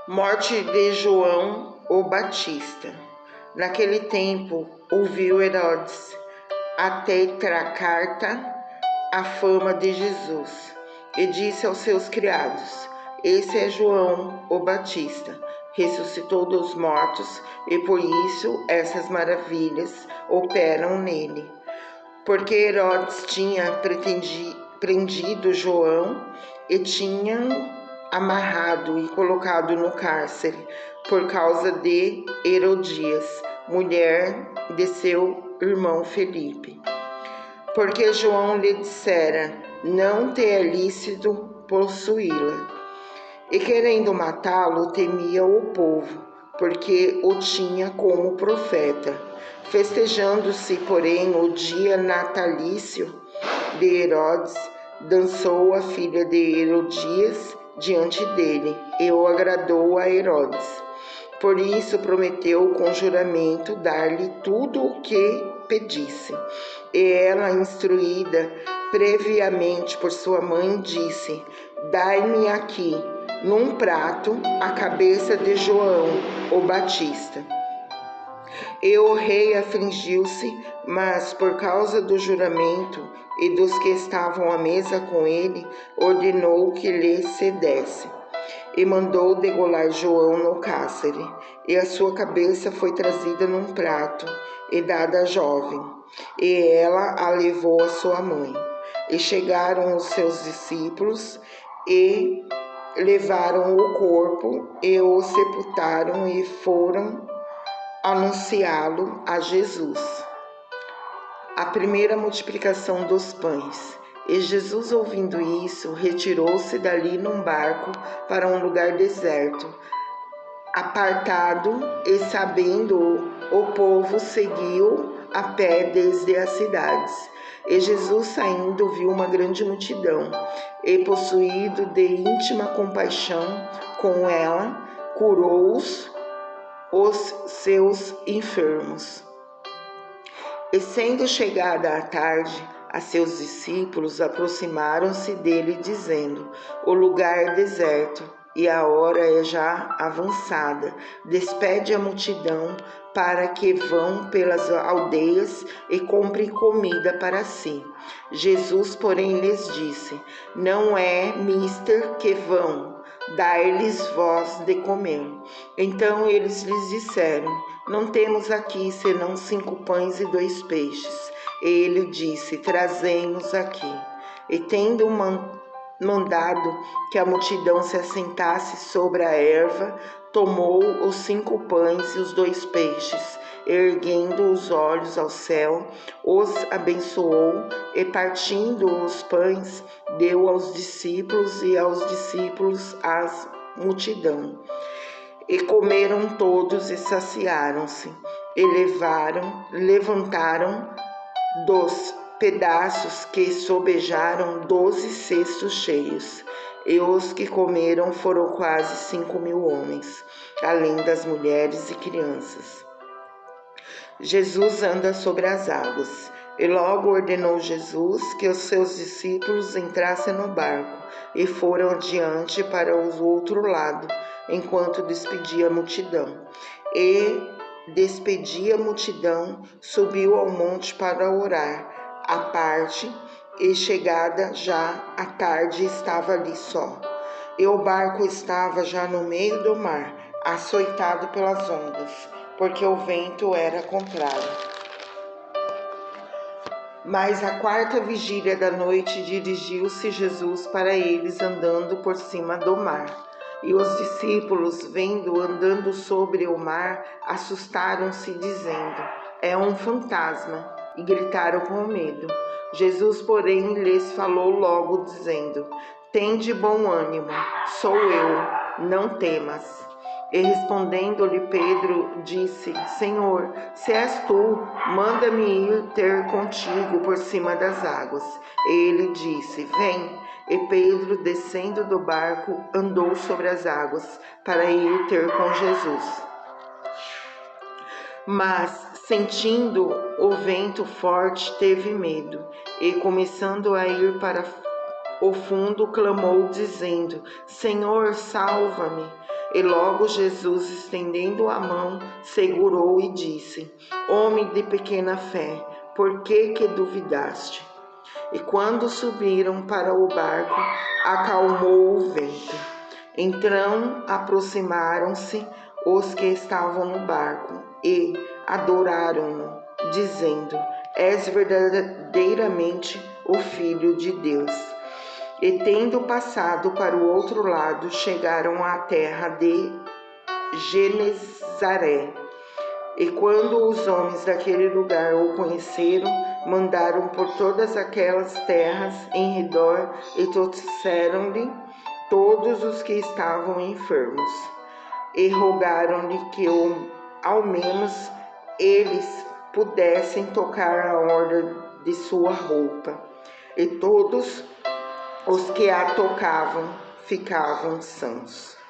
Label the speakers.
Speaker 1: Morte de João o Batista. Naquele tempo, ouviu Herodes a tetrarca a fama de Jesus e disse aos seus criados: Esse é João o Batista, ressuscitou dos mortos e por isso essas maravilhas operam nele. Porque Herodes tinha prendido João e tinha amarrado e colocado no cárcere por causa de Herodias, mulher de seu irmão Felipe. Porque João lhe dissera: não te é lícito possuí-la. E querendo matá-lo, temia o povo, porque o tinha como profeta. Festejando-se, porém, o dia natalício de Herodes, dançou a filha de Herodias diante dele, e o agradou a Herodes. Por isso prometeu com juramento dar-lhe tudo o que pedisse. E ela, instruída previamente por sua mãe, disse: Dai-me aqui, num prato, a cabeça de João o Batista. E o rei afligiu-se, mas por causa do juramento e dos que estavam à mesa com ele, ordenou que lhe cedesse. E mandou degolar João no cárcere, e a sua cabeça foi trazida num prato e dada à jovem, e ela a levou à sua mãe. E chegaram os seus discípulos e levaram o corpo e o sepultaram e foram anunciá-lo a Jesus. A primeira multiplicação dos pães. E Jesus, ouvindo isso, retirou-se dali num barco para um lugar deserto, apartado, e sabendo o povo seguiu a pé desde as cidades. E Jesus, saindo, viu uma grande multidão, e possuído de íntima compaixão com ela, curou-os seus enfermos. E sendo chegada a tarde, a seus discípulos aproximaram-se dele, dizendo: O lugar é deserto, e a hora é já avançada. Despede a multidão, para que vão pelas aldeias e comprem comida para si. Jesus, porém, lhes disse: Não é mister que vão, dar-lhes vós de comer. Então eles lhes disseram: Não temos aqui senão 5 pães e 2 peixes. E ele disse: Trazei-nos aqui. E tendo mandado que a multidão se assentasse sobre a erva, tomou os 5 pães e os 2 peixes, erguendo os olhos ao céu, os abençoou, e partindo os pães, deu aos discípulos, e aos discípulos às multidão. E comeram todos e saciaram-se, e levantaram dos pedaços que sobejaram 12 cestos cheios. E os que comeram foram quase 5.000 homens, além das mulheres e crianças. Jesus anda sobre as águas. E logo ordenou Jesus que os seus discípulos entrassem no barco e foram adiante para o outro lado, enquanto despedia a multidão. E despedia a multidão, subiu ao monte para orar à parte, e chegada já a tarde estava ali só. E o barco estava já no meio do mar, açoitado pelas ondas, porque o vento era contrário. Mas à 4ª vigília da noite dirigiu-se Jesus para eles andando por cima do mar. E os discípulos, vendo andando sobre o mar, assustaram-se, dizendo: É um fantasma, e gritaram com medo. Jesus, porém, lhes falou logo, dizendo: Tende bom ânimo, sou eu, não temas. E respondendo-lhe Pedro, disse: Senhor, se és tu, manda-me ir ter contigo por cima das águas. E ele disse: Vem. E Pedro, descendo do barco, andou sobre as águas para ir ter com Jesus. Mas, sentindo o vento forte, teve medo, e começando a ir para o fundo, clamou, dizendo: Senhor, salva-me. E logo Jesus, estendendo a mão, segurou e disse: Homem de pequena fé, por que duvidaste? E quando subiram para o barco, acalmou o vento. Então aproximaram-se os que estavam no barco e adoraram-no, dizendo: És verdadeiramente o Filho de Deus. E tendo passado para o outro lado, chegaram à terra de Genezaré. E quando os homens daquele lugar o conheceram, mandaram por todas aquelas terras em redor e trouxeram-lhe todos os que estavam enfermos, e rogaram-lhe que ao menos eles pudessem tocar a orla de sua roupa. E todos os que a tocavam ficavam sãos.